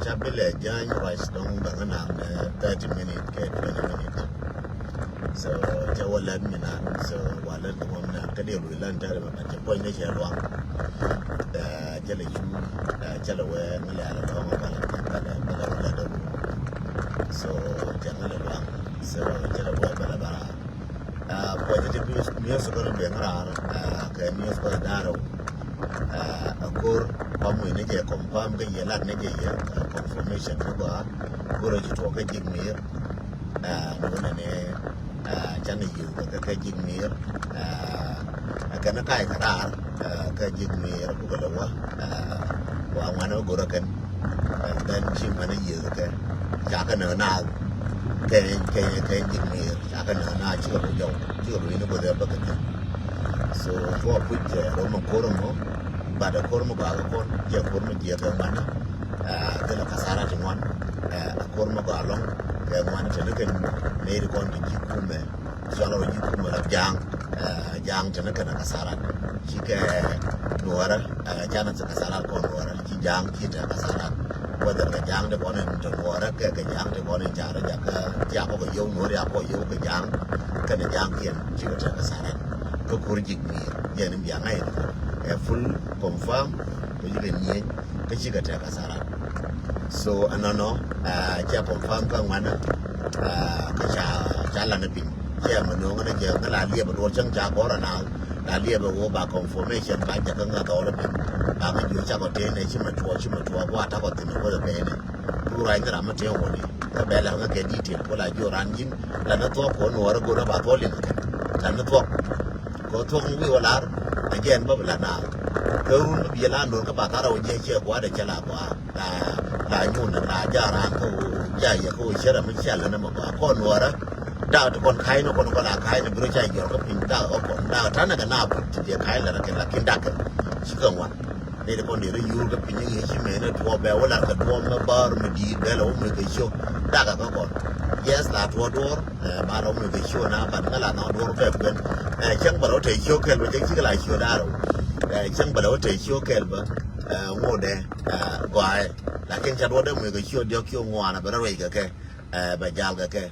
Chabile Jan rice long banana 30 minutes, 20 minutes. So Jawala Minan, so Wallet one Kadir will learn at the point of your long jelly, Jalaware, Malala, so Janala, so Jalaware Balabara. Positive news going to be around, news for Daro. A core Pamu Niger confirm the Yala Niger confirmation to go. Courage to a kajik mir, Chani you, a kajik mir, a Kanakai Karar, kajik mir, Bugalawa, Wamano Gurakan, and then Chimani Yuka, Jakan now, kajik mir, Jakan now, children with their bucket. So, for which Roman Koromo, but a Koromo Galapon, Jacomo Diagamana, the Casara to one, a Koromo Galong, one to look and made a quantity Jikume, Shallow Jikume of Jang Tanakan Casara, Chika Nuara, Janet Casara Conora, Jang Kita Casara, whether the Jang the one in Nuara, Jang the one in Jara, Jaco Yo, Noria, Yoga Jang, Kanajang, Chika Casara. Kurjik ni yang ni yang lain, full confirm, tujuh ni kecik kata kasara. So anono, dia confirm kan mana, jalan nabi, dia menunggu dia kalau dia berdua cengcak orang nak, dia berdua confirmation banyak kan tahu lebih, kami juga cakap dia ni cuma buat apa tu ni boleh bene, kurang ni ramai dia orang ni, tapi lah kan detail, kalau jualan jin, lalu tu aku nuara guna batolin, lalu tu có thuốc với hoa again bắp là nào cứ bây giờ luôn các bà ta đâu chơi quá để chơi là quá là nhún là ra ra cô chơi giờ cô chơi là mấy chơi là nó mà con nuôi đó đào con khai nó con là khai nó bữa chơi giờ có pin đào ở con đào thằng này cái nào thì khai là cái kiến đặc chỉ cần quá đây là con để nó yêu cái pin như thế này nó thua béo là cái thua mà bar mà đi bé là mình cái show đặc cả con yes là thua đua bà đâu mình cái show nào bạn nó là nó đua phép bên chẳng bảo thấy show kèn và chẳng chỉ cái lại show đa đâu chẳng bảo thấy show kèn và ngô đè gọi là cái chặt đua đó mình cái show điều kêu ngoan là bà rồi cái bà gial cái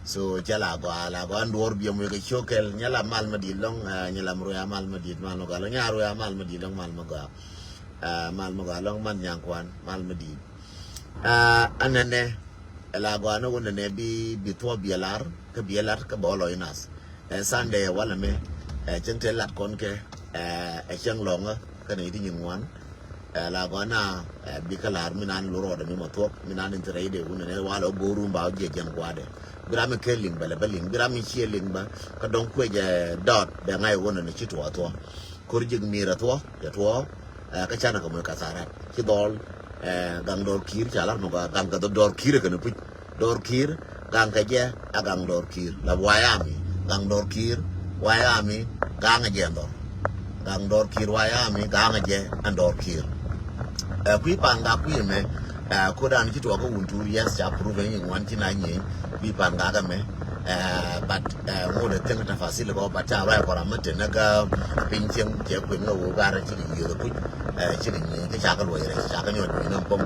so jala go andor bi mo ke chokel nyala mal madil long nyala mroya mal madil mal no galo nyaro ya mal madil long mal maga long man yankwan mal madil anane la go no wona ne bi to bielar ke bolo inas sande wala me chente lat kon ke chang longa ke ni ti nywan la go na bi kalar minan loro de mi motok minan intere de wona ne wala goru mba je jan kwade Grami killing bala baling grami chilling ba kadong kwe je dot be ngai wona ne chitu atwa kurjig mira to ya to ka chana ko ka sarat ki dol gang dor kir chala no ga gang ka dor kir ka no pu dor kir gang ka je agang dor kir la wayami gang dor kir wayami gang je dor gang dor kir wayami gang je andor kir kwi panga kwi me ko dan chitu ko untu yes ja prove ni wan tina nyi bi panga ga me but mo de tenga ta fasile ko bata ra ko ramate naga pincheng je ko no ga ra chi ni yo ku chi ni ke cha ka lo ye cha ka nyo ni no pom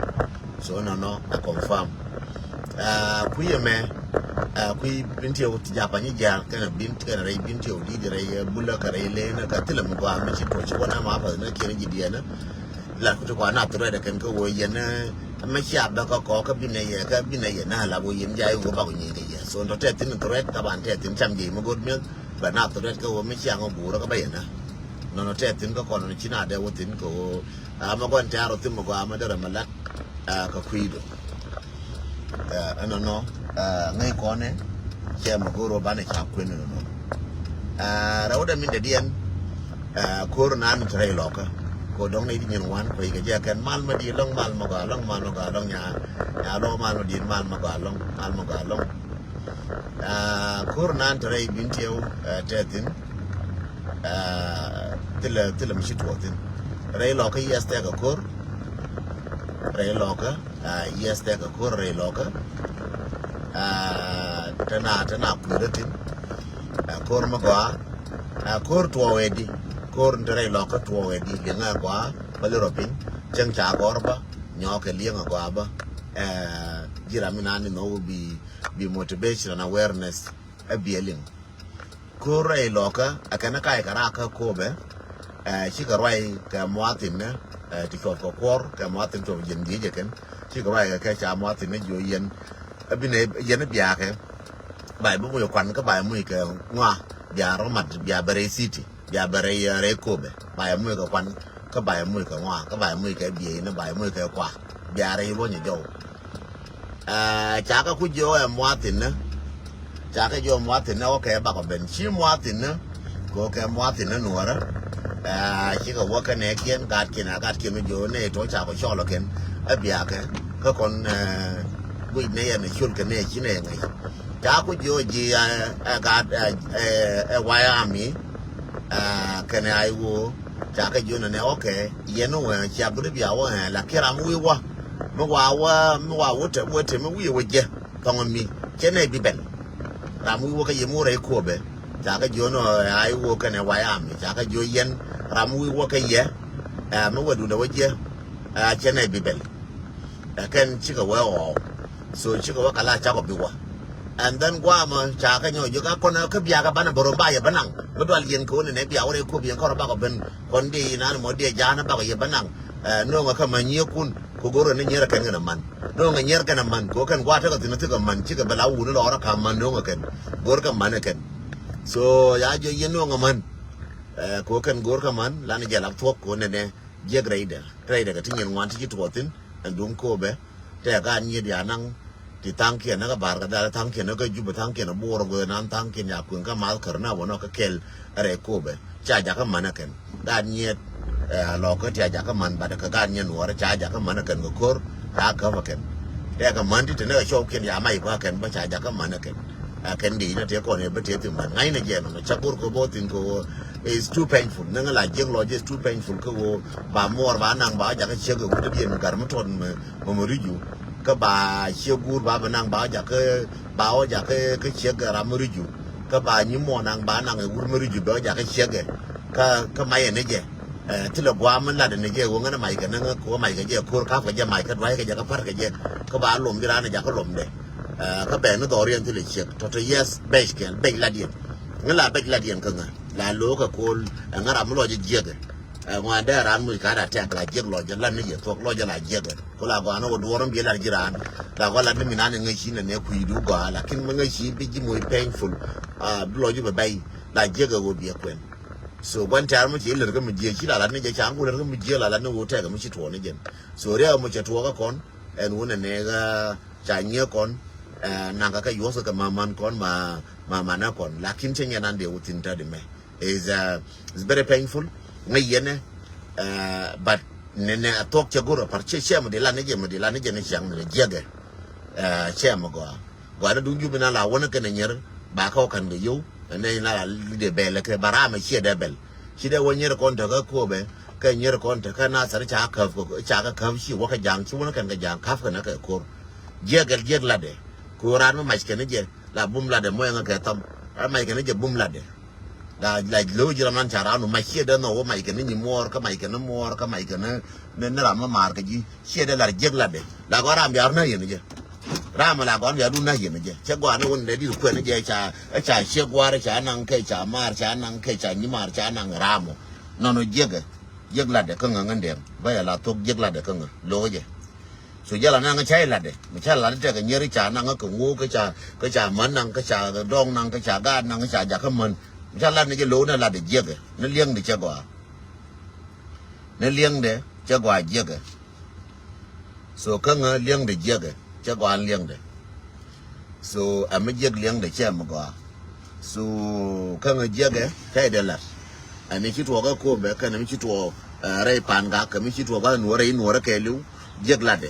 so no confirm ku ye me ku binti o ti japa ni ja kana binti kana re binti o di re bulla ka re le na ka tilam ko am chi to chi wana ma ba na ke ni di na la ku ko na to re kan ko wo ye naไม่ชอบแล้วก็ก็บินในน่าละบุญใจก็บอกอย่างนี้ส่วนตัวเท็จที่นึกตัวเท็จตะวันเท็จถึงจำยี่มันก็มีแบบน่าตัวเท็จก็ว่าไม่เชื่อของบูแล้วก็ไปเห็นนะนนเท็จถึงก็ก่อนในชินาเดียวถึงก็มาก่อนจะเราถึงมาก่อนมาเดินมาลักก็คุยดูอันนั้นเนาะไงก่อนเนี่ยแค่มาก็รบบ้านในชาวคุยนั่นเนาะเราได้มีเดียนโคโรนามันจะให้หลอกko dong ni din wan ko ga ja kan mal ma di long mal ma ga long nya lo mal ma di mal ma ga long kur nan tare bin tiyo tetin tila mi shit wotin ray lo ka yes ta ga kur ray lo ka yes ta ga kur ray lo ka tana ku retin kur ma ga kur to wedi kur tare lo ka to wedi lenga kwa baliropin chang cha gorba nyo ke liang kwa ba jira minani no be motivation and awareness a bieling kura loka akana kai karaka kobe chika rai ka muatin ne ti ko kor ka muatin to jen die jeken chika rai ka cha muatin ne jo yen abine yen bia ke bai bu yo kwan ka bai mu ke ngwa bia romat bia bare city bia bare re kobe bai mu ka kwan ka bai mu ka ngwa ka bai mu ka bia ne bai mu ka kwa bia re lo ni jo cha ka ku jo muatin ne cha ka jo muatin ne o ke ba ko ben chi muatin ne ko ke muatin ne nuara chỉ có qua cái này kiến gạt kia mới vô này chỗ chào có cho là kiến ở bia cái con quỷ này này chôn cái này chỉ này này chả có vô gì gạt vay ami cái này ai vô chả cái vô này ok yên nó chả bữa bia qua là cái làm vui quá mới qua vớt mới vui quá chứ còn mi cái này bị bệnh làm vui quá cái gì mua đấy khô bé chả cái vô nó ai vô cái này vay ami chả cái vô yên ramui waka ye no wadu da waje chene bibel kan chika wa so chika waka la cha ko biwa and then gwa ma cha ka nyo yo ka kona ka biya ka bana boromba ye banang bodwal yen ko ne biya ore ko biya ko ba ko ben kon di na mo di jana ba ko ye banang no nga ka manyi kun ko goro ne nyera kan na man no nga nyer kan man ko kan gwa ta ka tin ka man chika bala wu no ora ka man no nga kan gor ka man kan so ya jo yen no nga man ko kan gor kaman lan jalak thok ko ne je grader ka tin ngwan ti totin andum ko be te ga ni dia nang ti tang ke na ga bar ga da tang ke na ga ju ba tang ke na bor go nan tang ke ya kun ka mal karna wono ka kel are ko be cha ja ka man kan da ni lo ko cha ja ka man ba da ka ga ni no ra cha ja ka man kan go kor ta ka ba kan te ga man ti ne ga shop ken ya mai ba kan ba cha ja ka man kan kan di na te ko ne ba te ti man ngai na je no cha kur ko bo tin ko is too painful nang la jeng lo is too painful ko ba mor ba nang ba ja ka che ko de bien gar ma ton mo riju ka ba che gur ba nang ba ja ka ba o ja ka che ga ra mo riju ka ba ni mo nang ba nang gur mo riju ba ja ka che ga ka mai ne je ti lo gwa man la de ne je wo ngana mai ka nang ko mai ka je ko ka ja mai ka dwai ka ja ka par ka je ka ba lom jira na ja ka lom de ka be no do rien ti le che to yes base ken be la dien ngala be la dien ka la lo ka kol ngara mo lo je je ngwa da ran mu ka da ta la je lo je la ne je to lo je la je ko la go no do ron bi la jiran la go la mi na ne shi ne ku yi du go la kin mo shi bi ji mo painful lo je be bai la je go bi kwen so ban tar mu ji le ga mu je shi la ne je cha ngu le ga mu je la ne wo ta ga mu shi to ne je so re mu che to ga kon en wo ne ga cha nye kon na ka yo so ka man kon ma na kon la kin che nya nan de utin ta de me is very painful ngai yene but nene atok chaguro parche chemo de la ne je chang ne jege chemo go da dunju bina la wona kan nyer ba ka kan de yo ne la de bele ke barama che de bel chi de wonyer kon ta ka ko be ka nyer kon ta kana sar cha ka shi wa ka jang chi wona kan ga jang ka fa na ka ko jege la de ko ran ma ke ne je la bum la de mo nga ka tam mai ke ne je bum la de la lo jira man chara no ma che de no mai ke ni mor ka mai ke no mor ka mai ke ne ra ma mar ka ji che de la jeg la de la go ram yar na yin je ram la go ya du na yin je che go na won de di ku ne je cha che go ra cha nang ke cha mar cha nang ke cha ni mar cha nang ram no jeg la de ka ngan de ba ya la tok jeg la de ka lo je so ya la nang chai la de ma cha la de ka nyeri cha nang ka ngu ka cha man nang ka cha dong nang ka cha ga nang ka cha ja ka man cha la ne je lo na la de je nó liêng de cha go nó liêng de cha go je so ka nga liêng de je cha go liêng de so a me je liêng de cha ma go so ka nga je cha de la ani chi to ga ko be ka na mi chi to rai pan ga ka mi chi to ga no ra ke lu je la de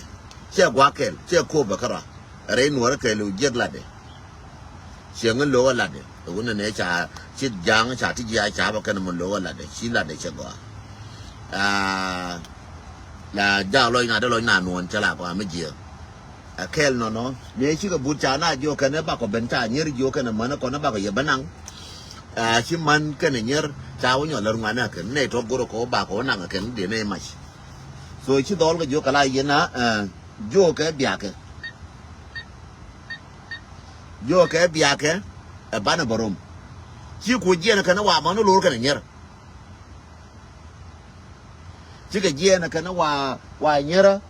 cha go ke cha ko be ka ra rai no ra ke lu je la de xiang ngen lo la de wona ne cha chi jang cha ti ya cha ba kan mo lo la de chi la de cha go la ja lo na de lo na non cha la ko ma ji kel no ne chi ga bu cha na jo kan ba ko ben cha nyer jo kan ma na ko na ba ko ye banang chi man kan nyer cha wo nyo la ngwa na kan ne to go ko ba ko na kan de ne ma so chi dol ga jo kala ye na jo ke biake e bana barom chi ku je kana wa ma no lor kana nyer chi ke je kana wa nyera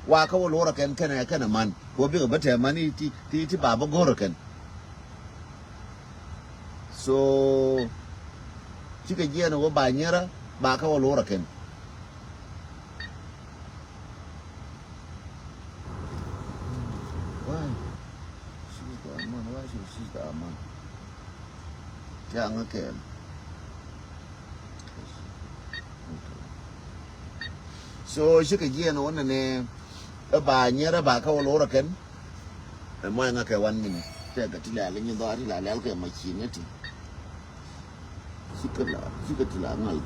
wa ka wo lor kana man ko bi ga bata mani ti baba goro kan so chi ke je wo ba nyera ba ka wo lor kan jangan ken so shi ka giya na wannan ne ba nyera ba ka wala ken mo nga ka wan min te ga tilala ni do ari la la ka machinati shi ka tilala ngal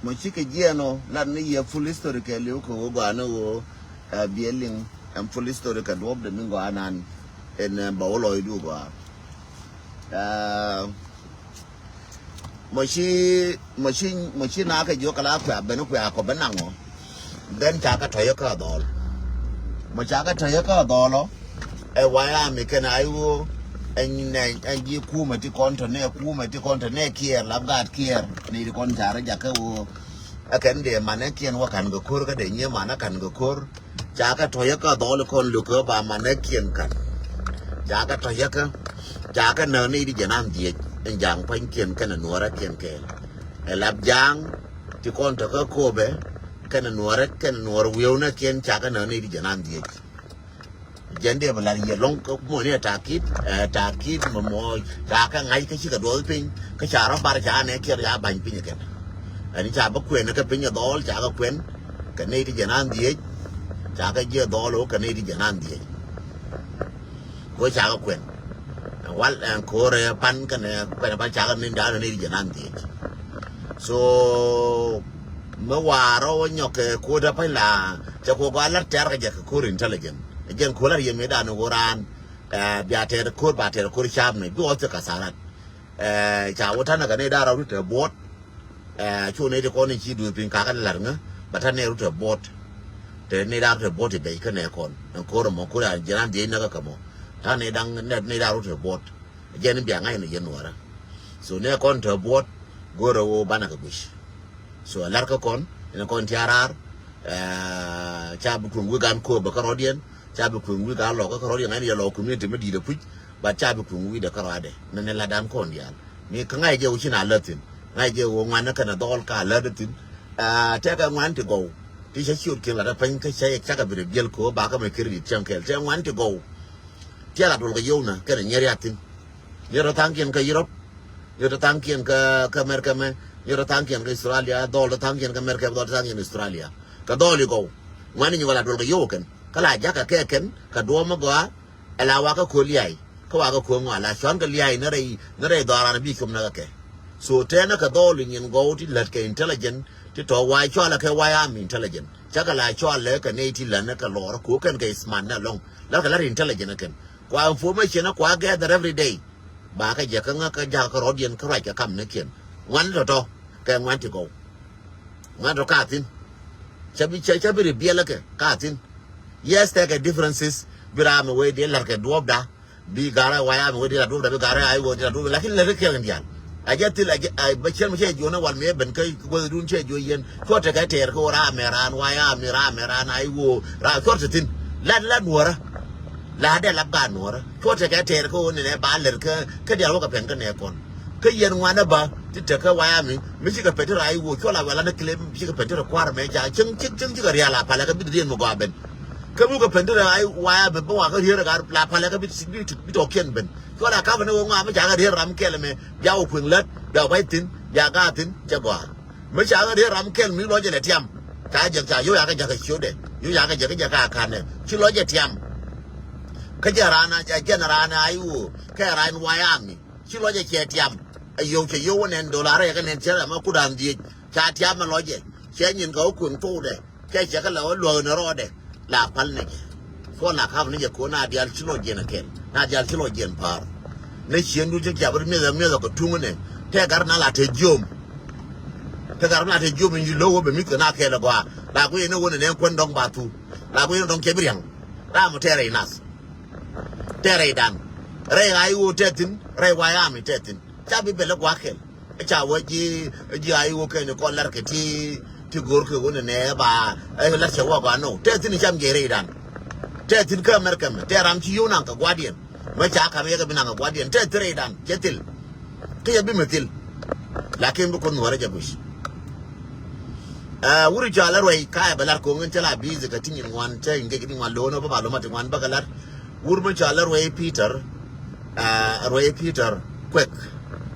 mo shi ka giya no lan ne ya full history ke le ko go ana wo bieling am full history ka do de mingo anan en ba wolo idu go mo shi na ka jo kala kwa ben kwa ko benango den ta ka toyo ka dol mo cha ka toyo ka dolo e waya mi kana ayu en ji kuma ti konto ne kier labgat kier ni kon tare jaka wo akan de mane kien wa kan go kur ka de nye mana kan go kur jaka toyo ka dol kon lu ko ba mane kien kan jaka toyo ka jaka no ni di janam die en jang pan kien kana nuara kien ke e lab jang ti konto ka kobe kana nuara wiuna kien jaka no ni di janam die jende bala ye long ko mo ne takit mo ta ka ngai ka chi ka dol pin ka chara bar cha ne kier ya ban pin ke ani cha ba kwen ka pin ya dol cha ka kwen ka ne di janan die cha ka je dol o ka ne di janan die ko cha ka kwen wal an ko re pan ka ne ba cha ka ne da ne di janan die so mo waro nyoke ko da pa la cha ko ga la ter ka je ko intelligent again kolar ye medan woran biater ko bater ko cham ne do ta kasarat cha wota na ne da ru te bot chu ne ko ne chi du pin ka kan lar nga bata ne ru te bot te ne da te bot be ka ne kon ko ro mo ko ya jiran de na ka mo ta ne dang ne da ru te bot again bia ngai ne yen wara so ne kon te bot go ro bana ka bush so lar ka kon ne kon tiarar cha bu kun gan ko ba ka rodien chabe kungu ga lo ka ro yana ya lo community me di de puj ba chabe kungu de karade ne la dan kon dial mi ka ngai je uchi na latin ngai je wo ngwana kana dol ka ladatin te ka ngwan ti go ti se shoot ke la da pen ka se ka ka bi gel ko ba ka me credit chankel te ngwan ti go ti la dol ga yona ka ne nyeri atin yero tankien ka Europe yero tankien ka America me yero tankien ka Australia dol tankien ka America dol tankien Australia ka dol go ngwani ni wala dol ga yoken kala jaka keken ka do mo ga ala wa ka ko liai ka wa ka ko ngala shon ka liai na rei dara na bi kum na ke so te na ka do lin go ti let ke intelligent ti to wa cho la ke wa am intelligent chaka la cho le ka ne ti la na ka lor ko kan ke smart na long la ka la intelligent ken kwa information na kwa gather every day ba ka je ka nga ka ja ka rodien ka ra ka kam ne ken wan to ka wan ti go wan to ka tin chabi bi la ke ka tin yes there are differences bira me we de larke duobda bi gara waya me we de duobda bi gara ay wo de duobda lakin le rek yan dial ajati la ay bachel me je jona wal me ben kay go dun che jo yen ko te kay ter ko ra meran waya meran ay wo ra ko te tin la nuora la de la ba nuora ko te kay ter ko ne ba ler ka dial ko pen ka ne kon ka yen wana ba ti te ka waya mi shi ka peter ay wo ko la wala na klem shi ka peter kwar me ja ching ga ria la pala ka bi de mo go ben kamu ka pendera ai waya be ba ka hira ga la pala ka bit to ken ben ko da ka bane wo ma ja ga hira ram kel me ya o kun lat ya bai tin ya ga tin ja gwa me ja ga hira ram kel mi lo je le tiam ka ja ja yo ya ga ja ka show de yo ya ga ja ka ka ne chi lo je tiam ka ja rana ja na rana ai wo ka ran waya mi chi lo je che tiam ayo che yo ne dollar ya ga ne che ma ku dan di cha tiam ma lo je che nyin ko kun tu de che che ka lo na ro de la pal ne fo na ka ne je ko na dial chi lo je na ken na dial chi lo je par ne chien du je ja ber me ko tu ne te gar na la te jom te gar na te jom ni lo wo be mi ko na ke la gwa la ku ne wo ne kon dong ba tu la ku ne dong ke briang ra mo te re nas te re dan re ai wo te tin re wa ya mi te tin cha bi be la gwa ke cha wo ji ai wo ke ne ko lar ke ti gor ke wo ne ba ai la che wa ba no te tin cham ge re dan te tin ka mer ka me te ram chi yo na ka guardian ma cha ka me ga bina ka guardian te tre dan ke til ke ya bi me til lakin bu ko no ra ja bush wuri jala roi ka ba lar ko ngen tela bi ze ka tin wan te nge ki wan lo no ba lo ma tin wan ba ka lar wur ma jala roi Peter quick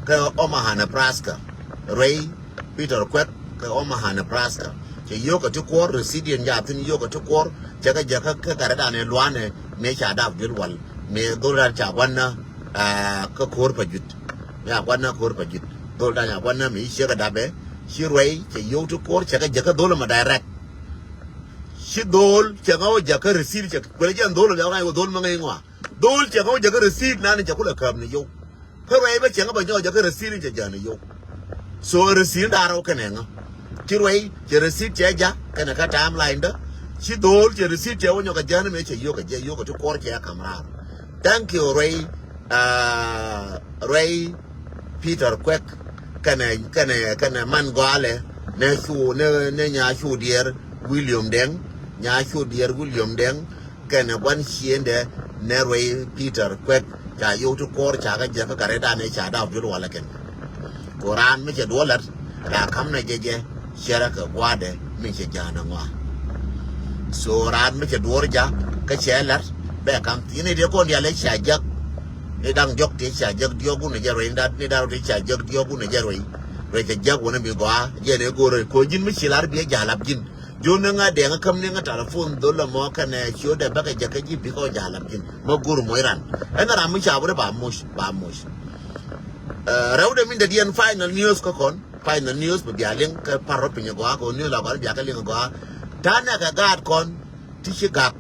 ka Omaha Nebraska roi Peter quick ka Omaha Nebraska che yo ka to ko resident ya tin yo ka to ko che ka ja ka ka da ne lwane me cha da bil wal me do ra cha wanna ka kor pa jut ya wanna kor pa jut do da ya wanna mi che ka da be shi roi che yo to ko che ka ja ka do ma direct shi dol che ga o ja ka receive che ko le jan dol ya ga o dol ma ngai ngwa dol che ga o ja ka receive na ne cha kula kam ne yo ka roi ba che ga ba jo ja ka receive che ja ne yo so receive da ro ka ne nga chi roi che receive che ja ka na ka timeline da shi dol che receive che o nyo ka ja ne me che yo ka to ko che ya kamra thank you roi Peter quick kana man gwale ne su ne nya su dier William Deng nya su dier William Deng kana wan chiende ne roi Peter quick cha yo to kor cha ga je ka re da ne cha da bi wala ken Quran me che dolar da kam na je shera ka gwade me che jana ngwa so ran me che dor ja ka che lar be kam tini de ko dia le cha jak ni dang jok ti cha jak dio gu ne je roi da ni da ri cha jak dio gu ne je roi re cha jak wona bi gwa je ne go re ko jin mi chilar bi ja lab jin jo na nga de nga kam ne nga telefon do la mo ka ne cho de ba ka ja ka ji bi ko ja lab jin mo gur mo iran ana ra mi cha ba mush raw de min de dien final news ko kon final news bi ya len ka parro pinyo gwa ko ni la ba ya ka len gwa tana ka gad kon ti shi gap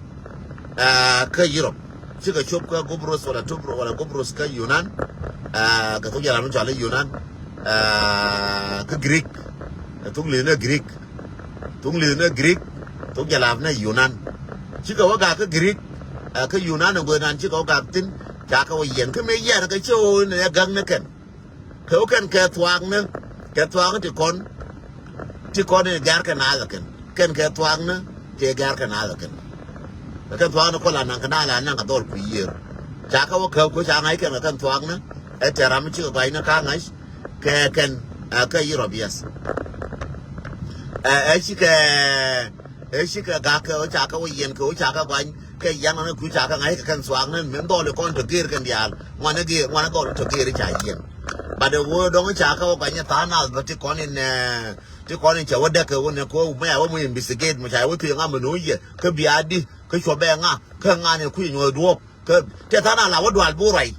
ka Europe shi ka chop ka Gobros wala Tubro wala Gobros ka Yunan ka to jara mun jale Yunan ka Greek tung le na Greek to jala na Yunan shi ka waga ka Greek ka Yunan go nan shi ka waga tin ja ka yen ka me yer ka cho ne gang ne ken ka twang ne ti kon ne gar ka na ken ka twang ne te gar ka na ken ka twang ko la nan ka na la nan ka dol ku yer ja ka wa ko ja ngai ka twang ne e te ram chi ba ina ka ngai ka Europeans shi ka ga ka ja ka wa yen ko ja ka ba ke yang na ku ja ka ngai ka kan swang ne men do le kon to gir kan dial ngwana go to gir ja yen ba de wo dong ja ka ba nya ta na ba ti kon ne ti kon ne cha wada ka wona ko me ya wo mu investigate mu cha wo ti nga mu no ye ka bi adi ka cho be nga ka nga ne ku nyo do ka te ta na la wo dwal bu rai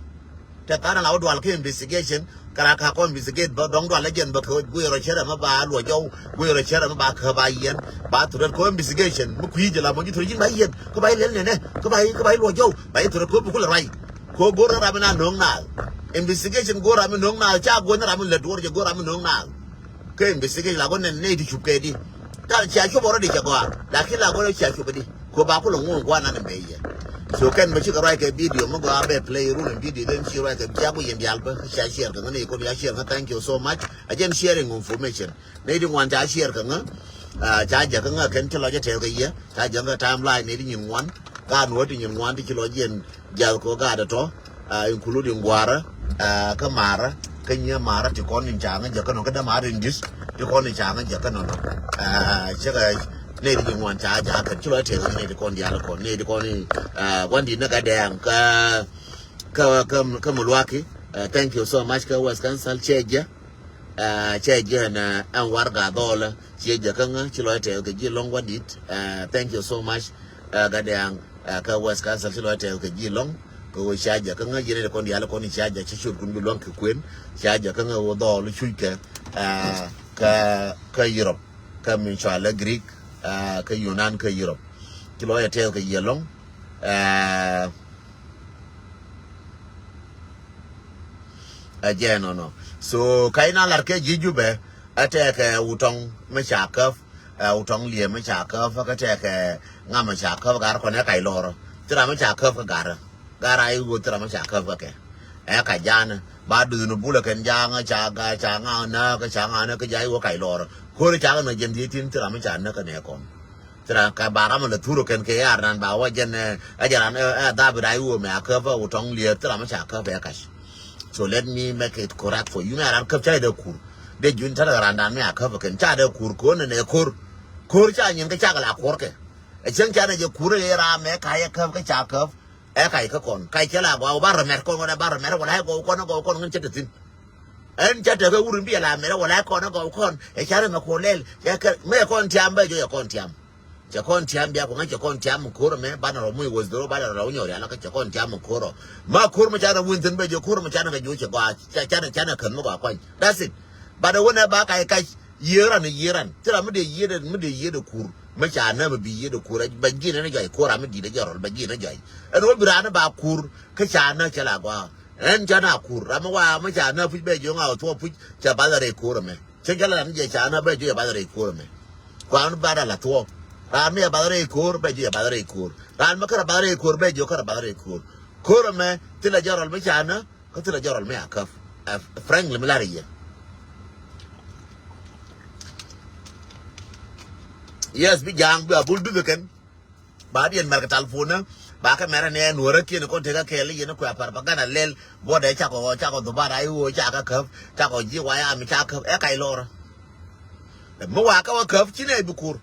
te ta na la wo dwal ke investigation kara ka ko investigate ba dong dwal jen ba ko gu ro chera ma ba lo jo gu ro chera ma ba ka ba yen ba to ko investigation mu ku yi la mo ji to yin ba yen ko ba le ne ko ba lo jo ba to ko bu ku la rai ko go ra na nong na investigation go ra mi nong na cha go na ra mi le do go ra mi nong na ke investigation la go ne di chup ke di ta cha chu bo ro di cha go la ki la go cha chu di ko ba ku lo ngon kwa na ne be ye so ken ba chi ka ra ke video mo go be play ru ne video den chi ra ke cha go yen dial ba cha share ka ne ko ya share ka thank you so much again sharing information ne di wan cha share ka nga cha ja ka nga ken chi lo ja te ga ye cha ja ga timeline ne di nyin wan ka no di nyin wan di chi lo jen ja ko ga da to including gwara ka mara kanya mara ti kon cha nga ja ka no ka da mara indis ti kon cha nga ja ka no ne di ngwan cha ja kan chulo te ne di kon dia ko ne di kon ni wan di na ga dang ka mulwaki thank you so much ka was cancel cheja cheja na an warga dola cheja kan chulo te ka ji long wan dit thank you so much ga dang ka was cancel chulo te ka ji long ko shaja kan ji ne kon dia ko ni shaja chi shur kun bi long ka kwen shaja kan wo do lu chui ka Europe ka min chala Greek ka Yunan ka Europe kilo ya te ka yelong no so kaina lar ke jijube ate ka utong me chakaf utong lie me chakaf ka te ka ngama chakaf gar ko ne kai loro tira me chakaf ka gara ai go tira me chakaf ka ke ka jana ba du no bula ken janga chaga changa na ka changa na ka jai wo kai lor ko ri chaga na jen tin tira me chana ka ne kon tira ka bara ma le turo ken ke yar nan ba wa jen a jaran da bi dai wo me aka fa utong lie tira me chaka fa ka so let me make it correct for you me ran ka chai da kur de jun tara ran dan me aka fa ken cha da kur ko ne kur cha nyin ka chaga la kur ke e chen cha na je kur le ra me ka ya ka cha ka kai ka kon kai chela go bar mer kon na bar mer wala go kon ngin chetin en chete ka urun bi la mer wala kon go kon e chare ma ko lel ya ka me kon tiam ba jo ya kon tiam ja kon tiam bia ko ngan kon tiam ko me ba na ro mu was do ba na ro nyo ya la ka kon tiam ko ro ma ko ma chara wun tin ba jo ko ma chara ga jo che ga chana kan mo ga kon that's it ba da wona ba kai yeran tira mu de yede kur ma cha na bi yede kur ba ji na ga ko ra mu di da jaro ba ji na ga en wo bira na ba kur ka cha na cha la gwa en cha na kur ra ma cha na fu be jo nga to fu cha ba da re kur me che ga la ni cha na be jo ba da re kur me kwa an ba da la to ra me ba da re kur be jo ba da re kur ra ma ka ba da re kur be jo ka ba da re kur me tila jaro me cha na ka tila jaro me akaf frank le milari yes bi jang bi abul du ken ba dien mar telephone ba ka mera ne nuora ki ne ko te ka kele yene ko apar ba gana lel bo de cha ko du ba dai wo cha ka kaf cha ko ji wa ya mi cha kaf e kai lora mo wa ka wa kaf chi ne bi kur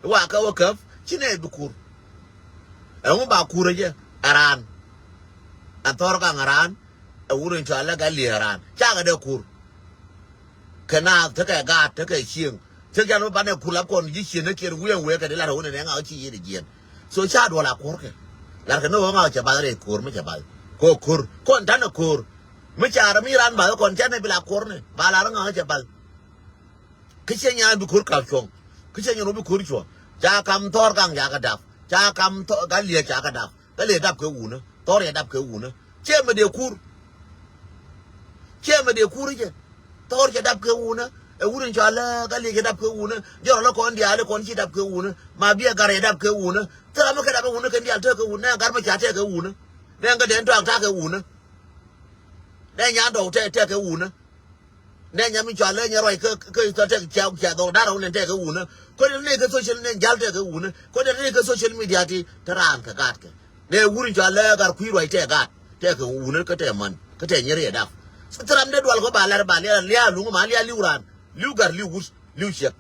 wa ka wa kaf chi ne bi kur e mo ba kur je aran ator ka ngaran e wurin cha la ga li aran cha ga de kur kana ta ka ga ta ka chieng thế cho nó bán được kulap còn di chuyển nó kia nguyên cái đấy là đâu này ngao chi gì gì so cha đồ là cor cái là cái nó ngao chả bán được cor mới chả bán cor con thằng nó cor mới chả mi ran bảo con cha này bị là cor này bà là nó ngao chả bán cái xe nhà bị cor cào chuông cái xe nhà nó bị cor chuông cha cầm thor càng giá cái đạp cha cầm cái lìa cha cái lìa đạp cái u nữa thor lìa đạp cái u nữa che mà điều cor chứ thor chả đạp cái u nữa wurin chala kali ke dap ke una jor la kon dia le kon ci dap ke una ma bia gare dap ke una tara ma ke dap una ke dia te ke una gar ma cha te ke una ne nga den to ta ke una ne nya do te ke una ne nya mi chala nya roi ke to te cha do da ro ne te ke una ko ne ke social ne jal te ke una ko ne ke social media ti taran ka gat ke ne wurin chala gar ku roi te gat te ke una ke te man ke te nyere dap tara de dwal ko ba lia lu ma lia liuran liu gar liu gus liu shek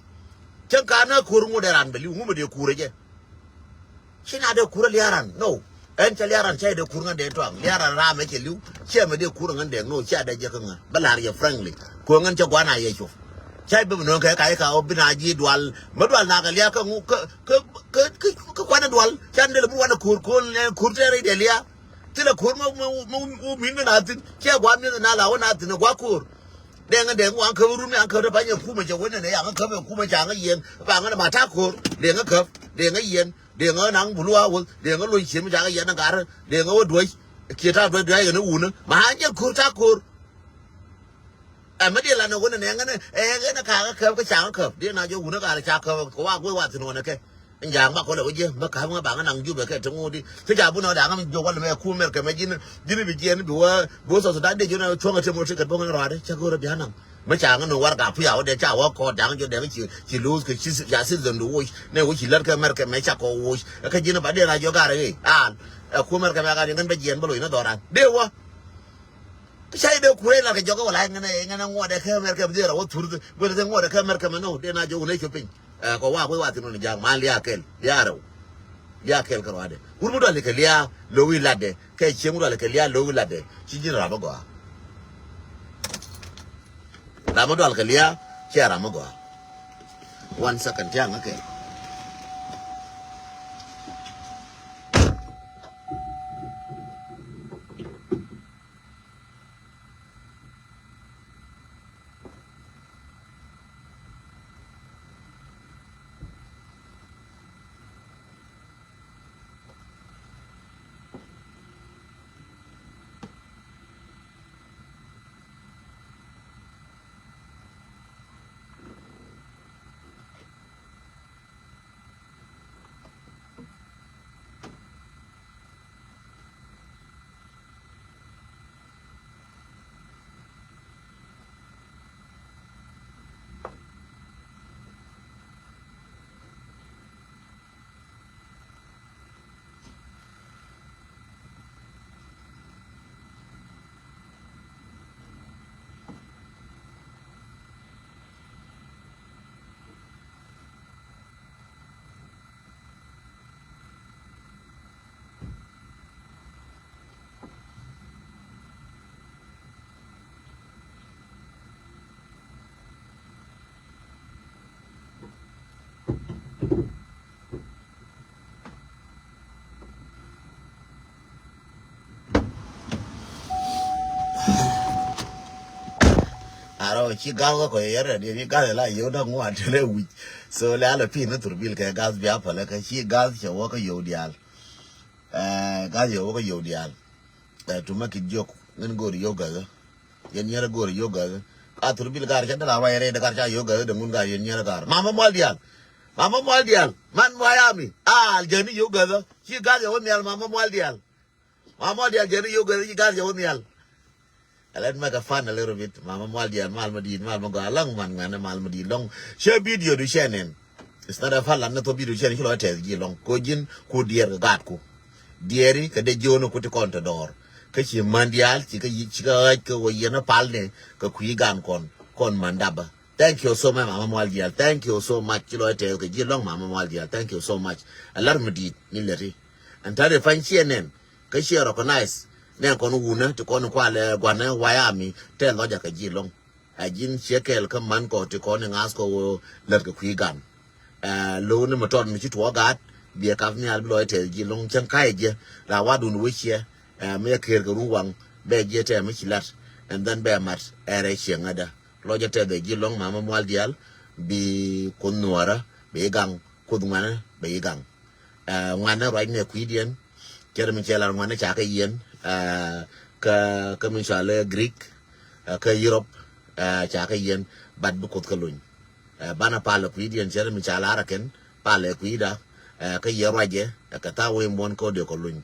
chen kana kur mu deran be liu mu de kure je china de kure liaran no en cha liaran cha de kur ngan de to liaran ra me che liu che me de kur ngan de no cha de je kan balar ye friendly ko ngan cha gwana ye chu cha be no ka kai ka obina ji dwal ma dwal na ga lia ka ngu ka kwana dwal chan de mu wana kur ko ne kur te re de lia tila kur mu min na tin cha gwa mi na la wana tin gwa kur đen ngoan khơi rung ăn khơi đó phải nhiều khu mà chồng này ăn khơi khu mà chàng cái yên và cái mà thác khơi đen cái khơi đen cái yên đen cái nắng bùn lúa đen cái lùi chìm chàng cái yên nó cả đen cái đuôi kia ta đuôi cái nó uốn mà hai cái khơi thác khơi mấy đứa là nó cái này cái nó cả cái khơi cái chàng cái khơi đen nào cho uốn nó cả là chàng khơi có qua thì nó cáiอย่างbácคนเราเยอะบางครั้งบางก็นั่งอยู่แบบแค่ทั้งหมดดิที่จะพูดเราด่ากันโยกันเลยคู่เมื่อกี้ไม่ยินไปเจียนบัวสุดท้ายเดี๋ยวนะช่วงที่มันสิกันพวกนั้นรอดจะกูรับยานังไม่จางกันหนูว่ากับผู้ใหญ่เดี๋ยวจ้าว่าคอด่างจนเดี๋ยวไม่ชิลูสคือชิยาซิดนดูเนี่ยว่าชิลเลอร์ก็เมื่อกี้ไม่ชักโอ้ยก็ยินไปเดี๋ยวเราโยกันเลยคู่เมื่อกี้มากันยังไปเจียนบ่อยนะดอรันเดี๋ยววะใช่เดี๋ยวคุยเราก็โยกันอะไรงั้นงัวเดี๋ยวแค่เมื่อกี้เดี๋ยวเราว่าทุเรศเมื่อกี้งัวเดี๋ยวแค่เมื่อกี้มันโน่เดี๋ยวน่าจะอุ่นให้ชุบปิ้ง ko wa ko wa tinu ni jang man liya kel liya kel ko ade kurmu do le ke liya lo wi lade ke chemu do le ke liya lo wi lade chi jira ba go la mo do le ke liya chiara mo go 1 second jang okay aro chi gal ko yere ni gal la yo da ngwa tele wi so la la pi na turbil ke gas bia pala ka chi gas che wo ko yo dial gas yo ko yo dial to make it joke ngin gor yoga yen yere gor yoga a turbil gar cha da wa yere da gar cha yoga da ngun gar yen yere gar mama mal dial man Miami jeni yoga da chi gas yo mial mama mal dial jeni yoga chi gas yo mial. Let make a fun a little bit. Mama Maldi and Malmadi, Malmaga, long man, Malmadi, long. Share video to Shannon. It's not a fun, not to be to Shannon, you know, tell you long. Cojin, could dear Gatko. Deary, Kadejono put a contador. Kashi Mandial, Chica, Yena Palne, Kakuigan con Mandaba. Thank you so much, Mama Maldial. Thank you so much, you know, tell you long, Mama Maldial. Thank you so much. A lot of me, Nilary. And tell the fine CNN, Kashi recognize. Nen kon wuna to kon kwale gwana wayami tel loja ka jilong ajin shekel ka man ko to kon ngas ko ler ka kwigan lo ne moton mi to gat bi ka ni al lo tel jilong chan kai je la wadun wiche me ker ga ruwang be je te mi chilat and then be mat ere shengada loja te de jilong mama mwaldial bi kon nuara be gang kudumana be gang ngwana right ne kwidian kere mi chelar ngwana cha ka yen ka misalnya Greek ke Europe cha ka yen bad bu kot ka luñ bana pala ku yen chere misala araken pala ku ida ka yeraje ka ta we mon ko de ko luñ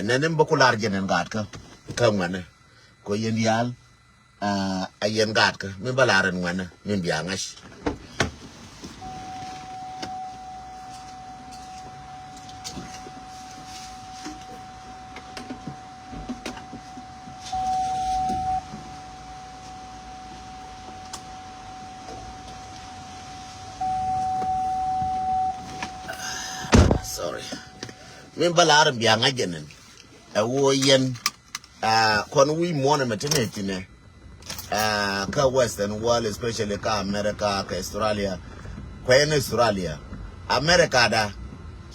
nenem bokular jenen gat ka ngane ko yen yal a yen gat ka mi balaren ngane min biya ngash min balaram biya ngajenen wo yen kon we monument ne ka western world especially ka America ka Australia ko en Australia America da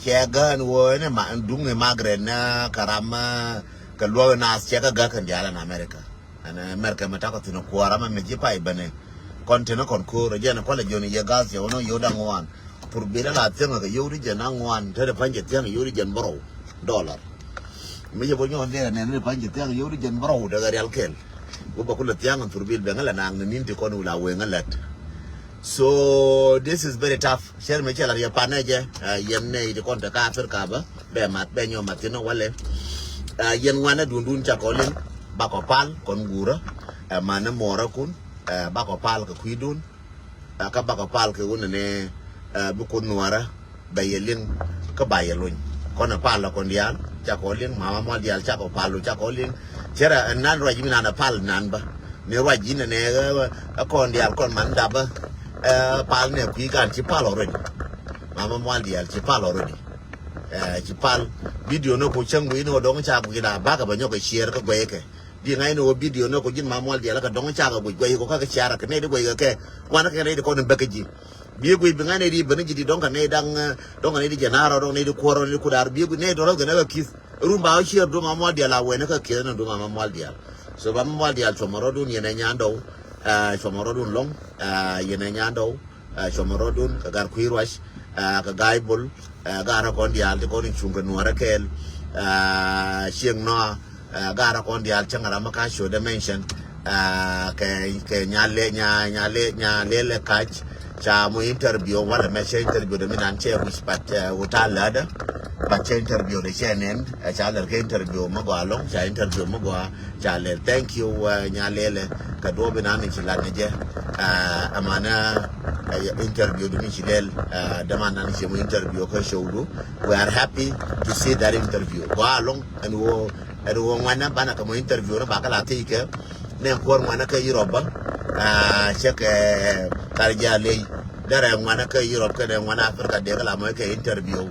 ke gan wo ne ma ndunge magre na karama ka lo na se ka ga kan jala na America ana America mata ko tino ko arama me jipa ibane kontena kon ko rejena ko le joni ye gas yo no yoda ngwan pour bela la tianga ka yori jana ngwan tere panje tianga yori jan bro dollar me je bonyo ndere ne panje tianga yori jan bro daga real kel go ba kula tianga pour bil be ngala na ninti kon wala we ngalat so this is very tough share me chala ya paneje yenne ide kon ta ka Africa ba be mat be nyo matino wale yen ngwana dundun cha kolin ba ko pal kon gura mana mora kun ba ko pal ka kuidun ka ba ko pal ke wonne bukun nuara bayelin ka bayelun kona pala kon dial cha kolin mama mo dial cha ko palu cha kolin chera nan roji mina na pal nan ba ne roji ne kon dial kon man da ba pal ne ku gan chi pal already mama mwaldial chipal already chipal video no ko changu no dong cha ku la ba ka banyo ko share ka gwe ke di ngai no video no ko jin mama mwaldial ka dong cha ka gwe ko ka share ka ne de gwe ke wana ka ne de ko ne bakaji bi gwe bi ngane di bani ji dong ka ne dang dong ne di janaro dong ne di koro ne ku dar bi gwe ne do ga ne ka kis rumba o share do mama mwaldial a we ne ka ke na do mama mwaldial so mama mwaldial chomorodun yene nyando chomorodun long yene nyando chomorodun ka gar kuirwash ka gaibul gara kon dial de kon chunga nuara kel chieng no gara kon dial changara maka show dimension ke nyale le catch cha mo interview wala me interview de minan che which but utalada but interview de chenen cha le interview mo galong cha interview mo go cha le thank you nyale ka do binan chi la je amana interview du Michel demanda ni mo interview ko showdu we are happy to see that interview galong and wo wana bana ka mo interview na bakala tike ne ko wana ka Europe cheke tarjale dara wana ka Europe ka wana Africa de la mo ka interview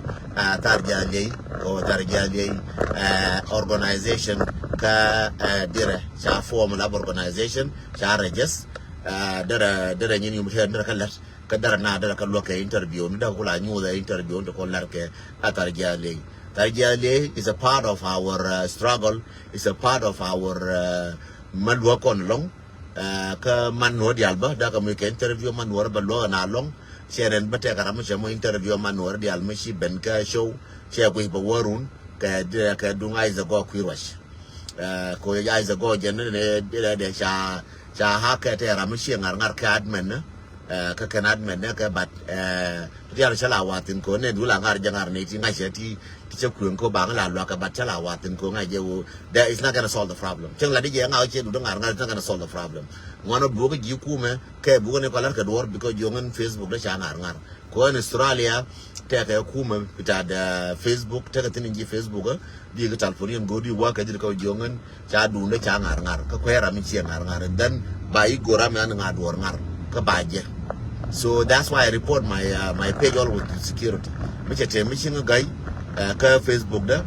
tarjale o tarjale organization ka dire cha form la organization cha register dara nyini mu dara kalat ka dara na dara ka loka interview nda kula nyu the interview to ko larke tarjale is a part of our struggle, is a part of our madwork on long ka manor dialba da ka mu ke interview manor ba lo na long sheren bate ka ramu mo interview manor dial mishi ben ka show she ko ba warun ka dunga is go kwirwash ko ya is go jen ne de cha ha ka te ramu shi ngar ka admin ka kan admin ne ka bat dial shala watin ko ne dula ngar jangar ne ti ngai ti chekun ko bang la lo ka bat shala watin ko ngai je that is not going to solve the problem cheng la di je ngai che du ngar ngar not going to solve the problem ngono bugo ji kume ke bugo ne kala ka dor because jongen Facebook da cha ngar ko in Australia te ka kume pita da Facebook te ka tin ji Facebook di ga telefoni go di wa ka ji ka jongen cha du ne cha ngar ka kwera mi chi ngar dan bai gora me an ngar dor ngar ka baje. So that's why I report my page always to security. Miche te mishin guy ka Facebook da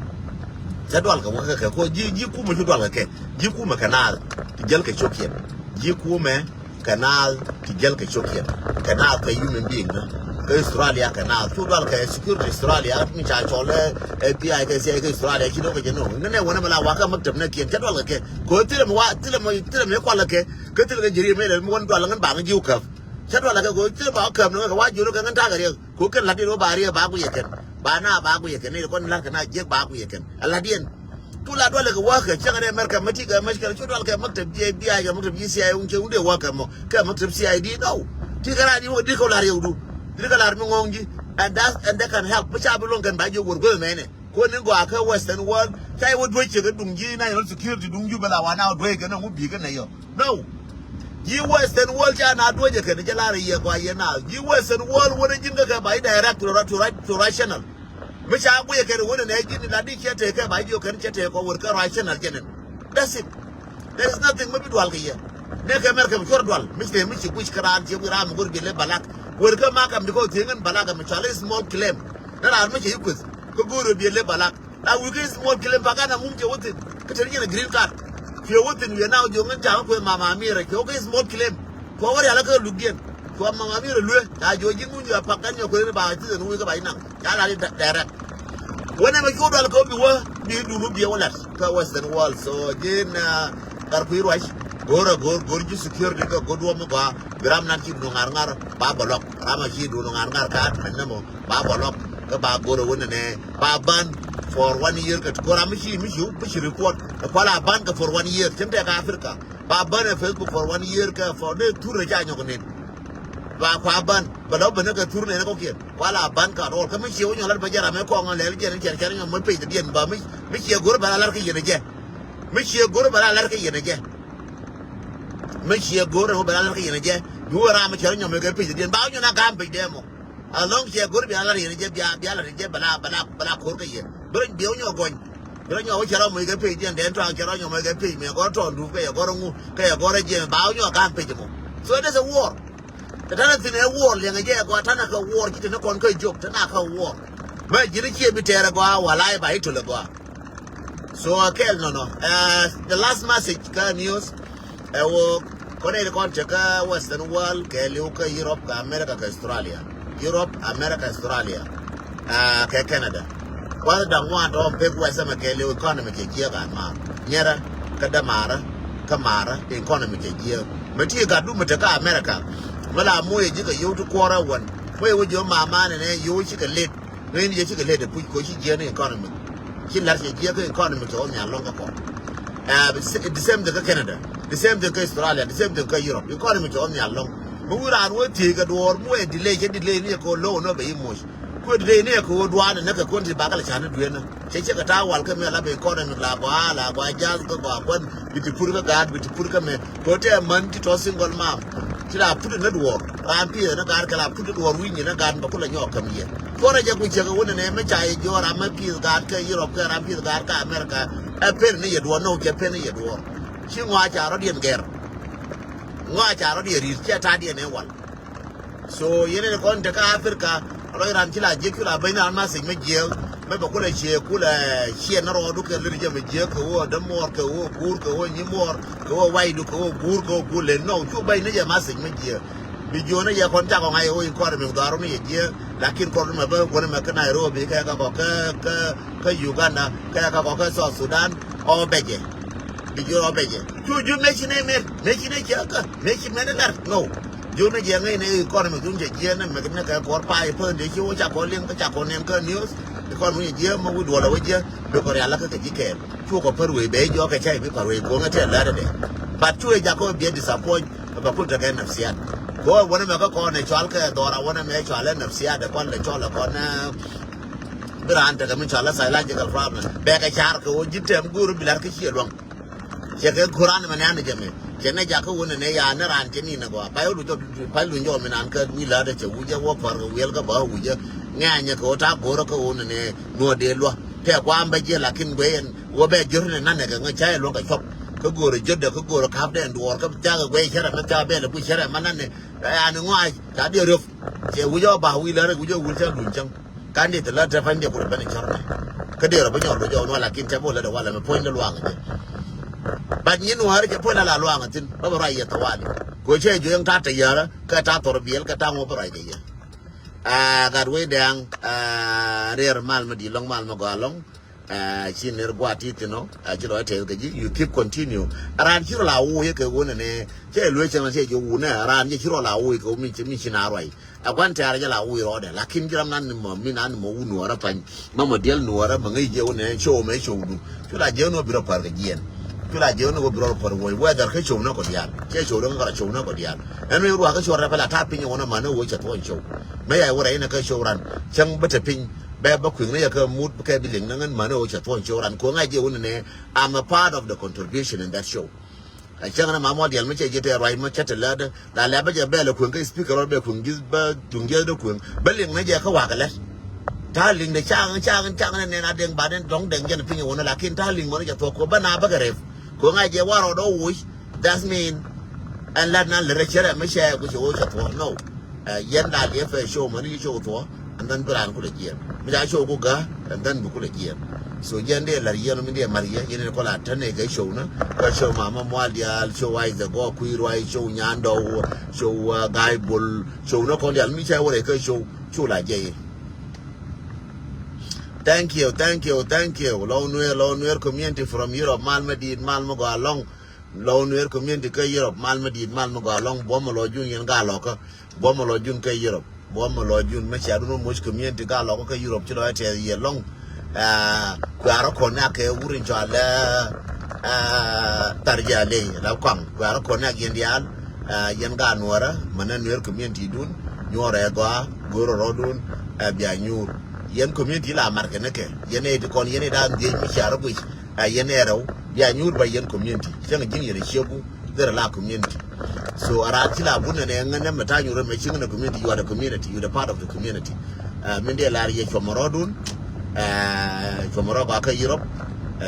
jadwal ka ko ji kuma jadwal ka ji kuma kanal tijal ka chokiyan ji kuma kanal tijal ka chokiyan kanal ka human being na ka Australia kanal jadwal ka security Australia mi cha chole FBI ka sai ka Australia ki ka jeno ne wani mala waka maktab na kiyan jadwal ka ko tile me kwala ka tile ga jiri me mo wani dwal ngan ba ji ka jadwal ka ko tile ba ka no ka wajuro ka ngan ta ga ko kan lati no bariya ba ku yeken bana ba ku yeken ne ko la kana je ba ku yeken aladien tula dole ga waka changa ne America mati ga mashkal chudwal ka maktab FBI ga maktab CI unke unde waka mo ka maktab CID no tigara di di ko la rewdu di ka la mi ngongi and that can help but abu long kan ba je gorgo mene ko ne go aka western world sai wo doche ga dungi na yo security dungi bala wana do ga na mu bi ga na yo no yi western world ja na doje ka ne jalare ye kwa ye na yi western world wani jinga ka ba direct to rational micha abu ye ka wani ne jini la di ke te ka ba je kan te ko wor ka rational jenen that's it there is nothing maybe dual ga ye ne ka mer ka ko dual michi kuch karan je ram gor bi le balak wor ka ma kam ko tingan balak mi chale small claim na michi yikus ko goro bi le balak na we get small claim ba kana mum je wotin ka tani ne green card fiye wotin we now jongan ta ko mama mira ko small claim ko wari ala ka lugien ko mama mira lue ta joji mun ya pakan yo ko ne ba ti no ka ba ina ya la direct wona ma ko dal ko bi wa bi du no bi wala ka western wall so jin kar ku irwash gor ji security ka godwo mo ba gram nan ki du ngar ba bolok rama ki du ngar ka nan mo ba bolok ka ba goro wona ne ba ban for 1 year ka ko ram shi report ko la ban ka for 1 year tente ka Africa ba ban Facebook for 1 year ka for the tour ja nyoko ne ba kwa ban ba do bana ka tour ne ko ke wala ban ka ro ka mi shi wonyo la ba jara me ko ngal le je ker mo pe de bien ba mi shi gor ba la ka yene je mi shi gor ba la ka yene je mi shi gor ba la ka yene je du ra ma ker mo ke pe de bien ba nyo na ga pe de mo along shi gor ba la yene je bia la je bala ko ka yene bro bio nyo gon bro nyo wo chara mo ke pe de den to chara nyo mo ke pe me go to ndu ke go ru ke go re je ba nyo ga pe de mo so there's a war tana tin e war le ngaje go tana ka war kiti na kon ka jok tana ka war ma jiri ke bi tere go walai ba ito le go so akel no the last message ka news wo kone kon cheka western world ke leuka Europe ka America ka Australia Europe America Australia ka Canada kwa da ngwa to pe kwa sama ke leu economy ke gia ga ma nyera ka da mara ka mara economy ke gia mati ga du mata ka America wala moye jika yotu kwara wan moye wujo mama ne yo shi ka let ne ni shi ka let pu ko shi je ne economy shi la shi je ka economy to nya longa ko the same to Canada the same to Australia the same to Europe economy to nya long mu wura ro ti ga dor mu e delay ne ko lo no be mo ko delay ne ko dwa ne ka ko ti ba ka la chana duwe na che ka ta wal ka me la be economy la ba jazz ko ba kon biti pur ka gad biti pur ka me ko te man ti to single mom kila putu na duwar rampi na gar kala putu duwar winyi na gar ba kula nyoka miye kora je ku chega wona ne me chai jora ma pi gar ka Europe ka rampi gar ka America e per ne yedwo no ke per ne yedwo chi ngwa cha ro dien ger ngwa cha ro die ri cha ta die ne wal so yene ne kon te ka Africa ro ran kila je kila baina ma se me je me ba kula che na ro du ke le je me je ko wo da mor ko wo gur ko wo ni mor ko wo wai du ko wo gur ko gule no chu bai ne je ma se me je bi jo ne ye kon ta ko ngai o ko me daro ne je lakin ko me ba ko me ka Nairobi ka ka Uganda ka South Sudan o beje bi jo beje chu ju me chi ne ka me chi me ne dar no jo ne je ngai ne ko me dun je ne me ne ka ko pa e pe de chi wo cha ko ling ka cha ko nem ka news kon mu je ma wu do la waje be ko ya la ka ki ke chu ko per we be jo ka chai be ko we ko ngate la de but chu e ja ko be disappoint ba ko ta ka nafsiyat ko wona me ka ko ne chal ka dora wona me chal nafsiyat de kon le chal ko na brand ka min chal psychological problem be ka char ko jitem guru bilar ka chi long che ka Quran ma ne je me che ne ja ko wona ne ya na ran che ni na go ba yo du to pa lu nyo me nan ka ni la de che wu je wo par ko wel ka ba wu je nganya ko ta goro ko wona ne no de lo te kwa mba je lakin gwen wo be jor ne nan ga cha lo ka chop ko goro jodde ko goro ka de ndor ka ta ga gwe chara ma ta be le bu chara ma nan ne ya ni ngwa ta de rof che wu jo ba wi la wu jo wu cha dun chang kan de la ta fan de ko ba ne chara ka de ro ba nyor jo no lakin ta bo la de wala me point de lo ang ba ni no har ke point la lo ang tin ba ra ya tawali ko che jo yang ta ta ya ka ta tor biel ka ta ngo ba ra de ya gad we dang rear mal ma di long mal ma go long chin ner gwati tino chiro te gaji you keep continue ran chiro la wo ye ke wona ne che lwe chen che jo wona ran ye chiro la wo ko mi china roi akwan ta ra la wo ro de lakin jiram nan mo mi nan mo wu no ra pan ma mo del no ra ma ngai je wona show me show du chula je no biro par gien chula je no biro par wo weather ke show na ko dial che show do ngara show na ko dial en me ruwa ka show ra pala ta pin wona ma no wo cha to show me ya wora ina ka show ran chang bata pin be ba kwing ne ka mood ka biling nan ma no cha to show ran ko ngai je wona ne I'm a part of the contribution in that show I chang na ma mo dial me che je te right mo cha te la la ba je be le kwing ka speaker be kwing gis ba dunge do kwing biling ne je ka wa ka le ta ling de chang ne na deng ba den dong deng je pin wona lakin ta ling mo ne cha to ko ba na ba ka ref ko ngai je wa ro do wi that mean and let na le chere me she ko show cha to no yen da le fe show mo ni show to and then brand ko le je mi da show ko ga and then bu ko le je so yen de la yen mi de maria yen ko la tan ne ga show na ko show mama mo dia show wai the go ku ro ai show nyando show gai bul show no ko dia mi che wo le ko show la je thank you Lone Nuer community from Europe Malmedi Malmo go along Lone Nuer community ka Europe Malmedi Malmo go along Bomolo Jun yen ga loka Bomolo Jun ka Europe Bomolo Jun me cha no much community ga loka ka Europe chilo te ye long kwaro kona ke urin chala tarja le la kwang kwaro kona yen dial yen ga nuora mana Nuer community dun nyora go goro rodun bia nyur yen community la marke neke yene de kon yene da ngi mi chara bu yene raw ya nyur ba yen community jang jing yene shebu der la community so ara tila bunne ne ngane mata nyur me chingna community you are the community you are the part of the community min de la ye chomorodun chomoro ba ka Europe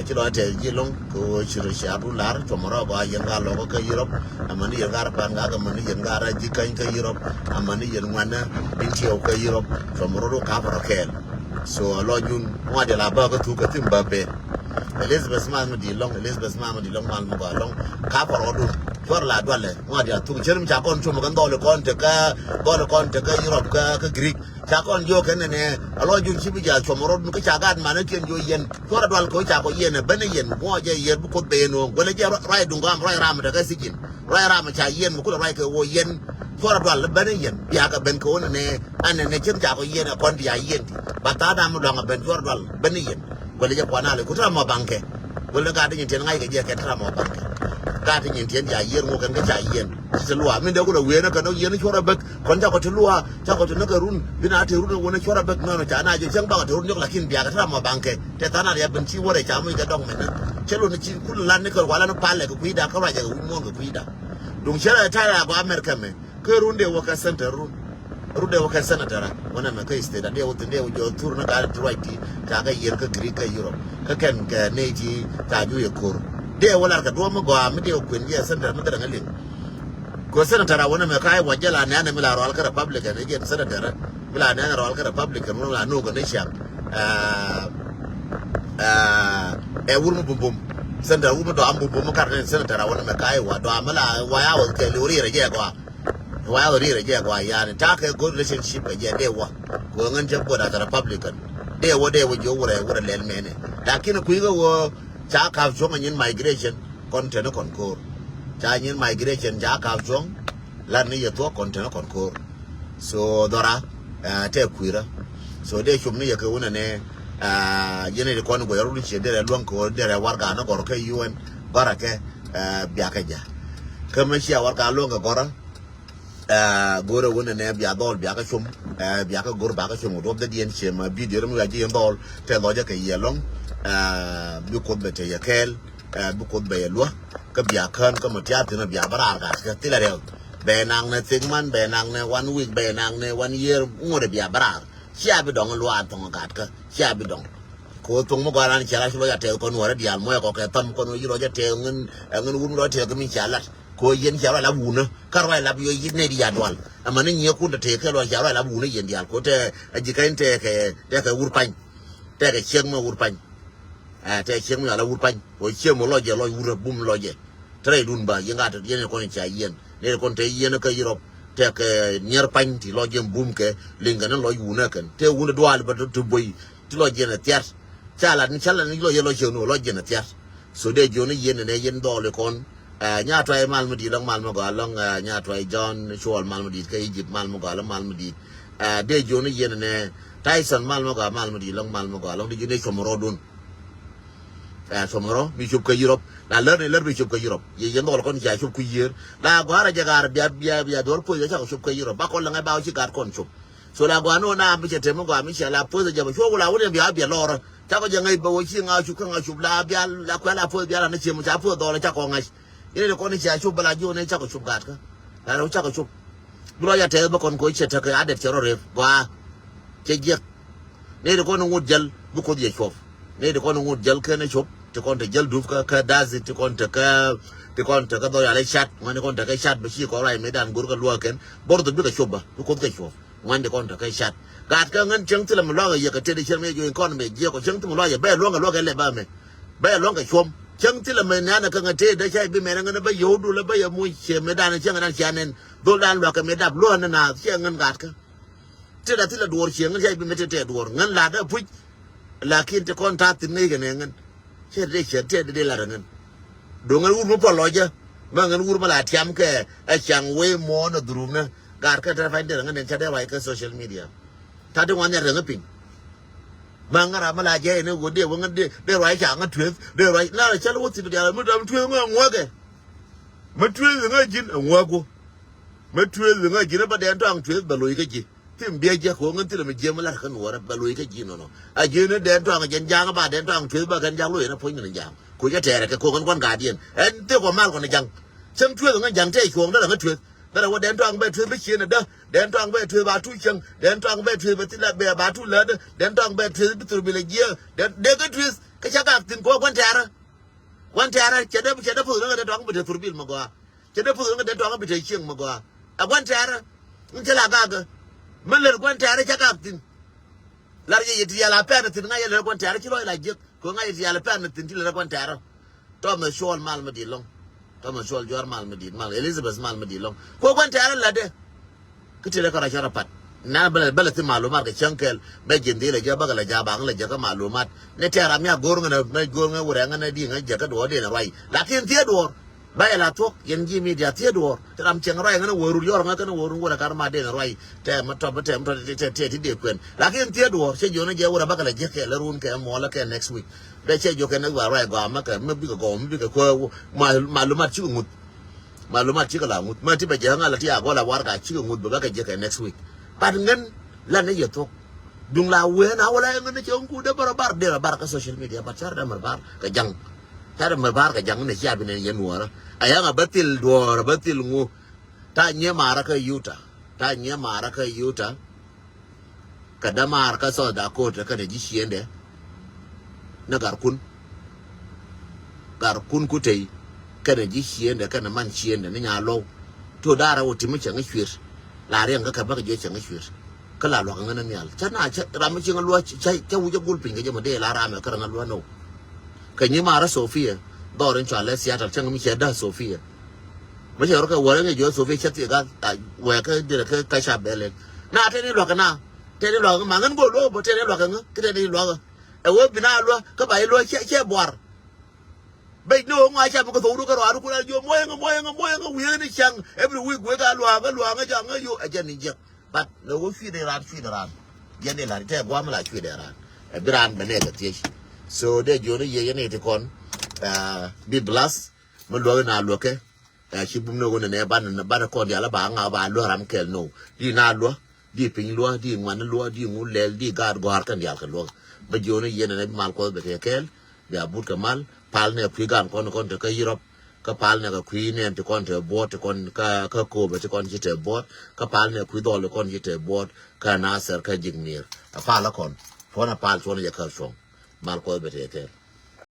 chỉ nói thế chỉ long cô chỉ rồi xả đun lá cho mà rồi yên gà lo cái Europe mà đi yên gà pan gà cái mình yên gà ra chỉ cái Europe mà đi yên ngoan đi chiều cái Europe cho mà rồi cá vào kẹt so lo nhun ngoài để làm bao cái thu cái tim bờ bể Elizabeth mà đi long mà long cá vào đó cho là đoan lệ ngoài để thu chơi mình chả con cho mà con đo là con cái Europe cái Greek chả con vô cái này nè lo nhun chỉ bây giờ cho mà rồi cái chả gan mà nó chuyện vô yên cho là đoan có chả có yên này bên này yên ngoài giờ yên bu con bể nó cái này rai đúng không rai ram cái gì rai ram chả yên mà cũng rai cái vô yên cho là đoan là bên này yên bia cái bên cô này anh này chân chả có yên con bia yên bata đam đoan bên cho là đoan bên này yên cái này quan nào cũng làm mà bằng cái cái cái này nhìn ngay cái gì cái làm mà bằng cái này nhìn thấy giải yên ngô cái giải yên chỉ lúa mình đâu có đầu yên nó cái nó yên nó cho ra bực còn cháu có thứ lúa cháu có thứ nó cái run bên nào thứ run nó cho ra bực nó chả nào chỉ chẳng bao thứ run nhóc là kinh bia cái làm mà bằng cái thế ta nào để bên chi qua để cháu mới cái đông mình chứ luôn nó chỉ cũng là nó cái quả là nó pan lại cái quý đã có phải cái mua cái quý đã đúng chứ là thay là của America mình cái run đều cái center run đều cái senator wannan mai kai state da dewo yo tur na ga right ta ga yer ka Greek ka Europe ka kan ka ne ji ta ju ya kor dewo la ka do mu ga mu dewo kun ya senator mu da ngalin ko senator wannan mai kai wajala ne na mila rawal ka republican ne je senator mila ne rawal ka republican mu la no ga ne sham wurmu bum senator wurmu do am bum ka ne senator wannan mai kai wa do amala wa ya wa ke lori re je kwa while really yeah talk a good relationship yeah they were going to put at Republican they were you would a land man lakini kuiga wo cha ka chong in migration content concord cha in migration cha ka chong lan ni to content concord so dora te kuira so de chum ni ka una ne yene de kon go yaru che de luan ko de warga no gor ka UN barake biaka ja kama shi warga luan ga gora gore wona ne bia dol bia ka chum bia ka gor ba ka chum do de dien chema bi de mu gaji dol te do ja ka yelong bi ko be te yakel bi ko be yelwa ka bia kan ka matia te na bia bara ga ka ti la re be nang ne ting man be nang ne 1 week be nang ne 1 year ngore bia bara sia bi dong lo an tong ga ka sia bi dong ko tong mo ga ran chala shlo ya te ko no re dia mo ko ka tam ko no yiro ja te ngin wum ro te ko min chala ko yen jara la buna karwa la biyo yidne di yadwal amane nye ku de te ke lo jara la buna yen dial ko te ajikain te ke urpan te ke cheng mo urpan te cheng mo la urpan ko cheng mo lo je lo ur bum lo je tre dun ba yenga te yen ko ni cha yen ne ko te yen ka Europe te ke nyer pan ti lo je bum ke linga na lo yuna kan te wuna dwal ba to boy ti lo je na tiar chala ni lo je lo je no lo je na tiar so de joni yen ne yen do le kon nya twai mal mudi long mal mo ga long nya twai John Chol mal mudi ka Egypt mal mo ga long mal mudi de joni yen ne Tyson mal mo ga mal mudi long mal mo ga long de joni somoro dun somoro mi chup ka Europe la ler mi chup ka Europe ye yen do kon ja chup ku yer la gwara jagar bia dor po ya chup ka Europe ba ko la ngai ba chi gar kon chup so la gwa no na bi chete mo ga mi cha la po ja ba cho la wona bia lor cha ko ja ngai ba wo chi nga chup ka nga chup la bia la kwa la po bia la na chi mo cha po do la cha ko ngai ini ko ni cha chup bala jo ne cha ko chup gat ka la ro cha ko chup bro ya te ba kon ko che ta ka adet chero re wa che je ne ko no ngud jal bu ko je chof ne ko no ngud jal ke ne chop te kon te jal duf ka dazi te kon te ka do ya le chat ngane kon te ka chat ba shi ko rai me dan gur ka lo ken bor do bi ka chob ba bu ko te chof ngane kon te ka chat gat ka ngan cheng te la lo ga ye ka te de cher me jo kon me je ko cheng te lo ya ba lo ga le ba me ba lo ga chom cheng ti la me na ka ngate da chai bi me na ngana ba yodu la ba ya mu che me dan cheng na chanen do dan lo ka me dab lo na cheng ngan gat ka ti da ti la dor cheng chai bi me te dor ngan la da pu la kin te kon ta ti ne ga ne ngan che de la ngan do ngan ur mo po lo ja ma ngan ur ma la tiam ke a chang we mo na drum na gar ka ta fa de ngan ne cha de wa ka social media ta de wan ya re ngapin mangara mala je ne go de won de rai cha nga twe de rai la cha lo ti de mu da twe nga ngwa ke ma twe nga jin ngwa go ma twe nga jin ba de to ang twe ba lo ke ji tim bia je ko ngan ti le me je mala kan wora ba lo ke ji no a je ne de to ang jen jang ba de to ang twe ba kan jang lo na po ni jang ko je tere ke ko kan kon ga dien en te ko mal ko ne jang sem twe nga jang te ko da nga twe da wa den to ang ba twe ba chi ne da den to ang ba twe ba tu chang den to ang ba twe ba ti la ba tu la den to ang ba twe bi tu bi le je den de ka twe cái chắc cả tin có quan thera chế đó phụ nó cái đó bị thua bil mà qua chế đó phụ nó cái đó bị chiang mà qua à quan thera nó chỉ là cái mình lên quan thera chắc cả tin là gì thì là pen tin ngay là quan thera chỉ nói là giật có ngay thì là pen tin chỉ là quan thera to mà shoal mal mà đi long to mà shoal juar mal mà đi mal Elizabeth mal mà đi long có quan thera là đấy cái chuyện đó có ra cho rapat na bala ti malumat ke changkel be jindi le jaba la jaba la jaga malumat ne tera mya gornga na gornga uranga na di nga jaga do de na rai lakin tie do ba la tok yengi media tie do ram cheng rai nga woru yor nga kana woru ngora karma de na rai te ma to te ti de kwen lakin tie do se jona je wura ba la jeke la run ke mo la ke next week be che jo ke na wa rai ga ma ke me bi ko me bi ko malumat chi ngut malumat chi ka la ngut ma ti be janga la ti a go la war ka chi ngut ba ka jeke next week bạn ngân là nó giờ thôi đừng là quên nào là ngân nó chơi cũng đã barbar để là bar cái social media bắt chả ra barbar cái jang chả ra barbar cái jang này chia bên này nhân nuôi ai yang abatil dua abatil ngu ta nhớ mà cái yuta cái đam mà cái sao đã có cái này chỉ xuyên đấy nó gar kun kutai cái này chỉ xuyên đấy cái này man xuyên đấy nó nhà lâu thôi đã ra một tí mới chẳng cái chuyện là riêng cái bác cái chuyện cái là loạn ngân này chắc là làm chuyện luôn chạy cháu uống gul pin cái mà để là làm cái ngân luôn đâu cái như mà ra Sophia đó đến chọn lấy xe chẳngมีxe đó Sophia mấy giờ cái vợ cái chỗ Sophia chết thì cái vợ cái sạp bể lên na thế này loạn cái nào thế này loạn mà ngân gul luôn thế này loạn cái này loạn ở bên bên luôn cái bài luôn che bọt bây giờ ngoài cha một cái thủ cái đó cũng là vô mỗi cái quyền này chẳng every week với cái loa cái chẳng cái vô ở trên này chứ bắt nó có phi đề ran giờ này là thế qua mà là phi đề ran brand bên này cái gì so để vô này giờ này thì con be blessed mình lo cái chỉ bung nó cái này ban con giờ là bà lo ram kel no đi đi pin đi ngoan đi ngủ lel đi gạt gọt cái giờ cái bây giờ này giờ này mal có bị kel để bút cái mal pal ne kwi gan kon te ka Europe ka pal ne ka kwi ne te kon te bot te kon ka ko be te kon jite bot ka pal ne kwi dol kon jite bot ka na ser ka jignir a pala kon fona pal fona ya ka shon mal ko be te